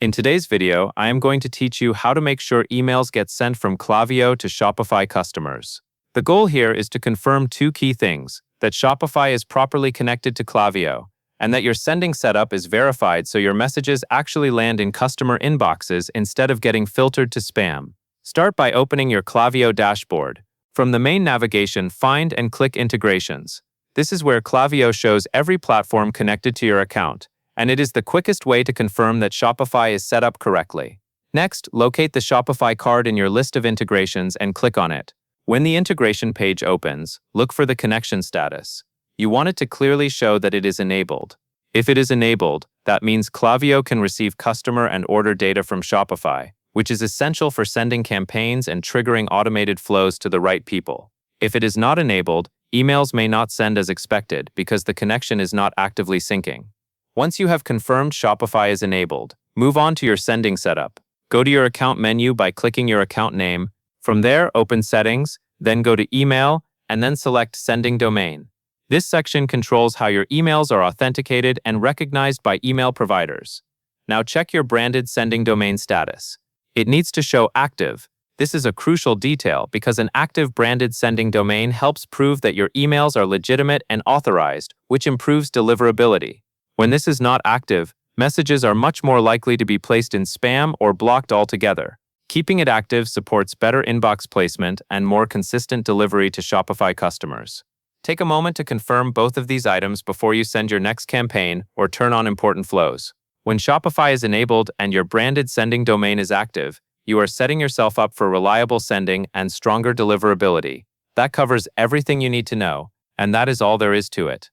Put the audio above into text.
In today's video, I am going to teach you how to make sure emails get sent from Klaviyo to Shopify customers. The goal here is to confirm two key things: that Shopify is properly connected to Klaviyo, and that your sending setup is verified so your messages actually land in customer inboxes instead of getting filtered to spam. Start by opening your Klaviyo dashboard. From the main navigation, find and click Integrations. This is where Klaviyo shows every platform connected to your account, and it is the quickest way to confirm that Shopify is set up correctly. Next, locate the Shopify card in your list of integrations and click on it. When the integration page opens, look for the connection status. You want it to clearly show that it is enabled. If it is enabled, that means Klaviyo can receive customer and order data from Shopify, which is essential for sending campaigns and triggering automated flows to the right people. If it is not enabled, emails may not send as expected because the connection is not actively syncing. Once you have confirmed Shopify is enabled, move on to your sending setup. Go to your account menu by clicking your account name. From there, open Settings, then go to Email, and then select Sending Domain. This section controls how your emails are authenticated and recognized by email providers. Now check your branded sending domain status. It needs to show active. This is a crucial detail because an active branded sending domain helps prove that your emails are legitimate and authorized, which improves deliverability. When this is not active, messages are much more likely to be placed in spam or blocked altogether. Keeping it active supports better inbox placement and more consistent delivery to Shopify customers. Take a moment to confirm both of these items before you send your next campaign or turn on important flows. When Shopify is enabled and your branded sending domain is active, you are setting yourself up for reliable sending and stronger deliverability. That covers everything you need to know, and that is all there is to it.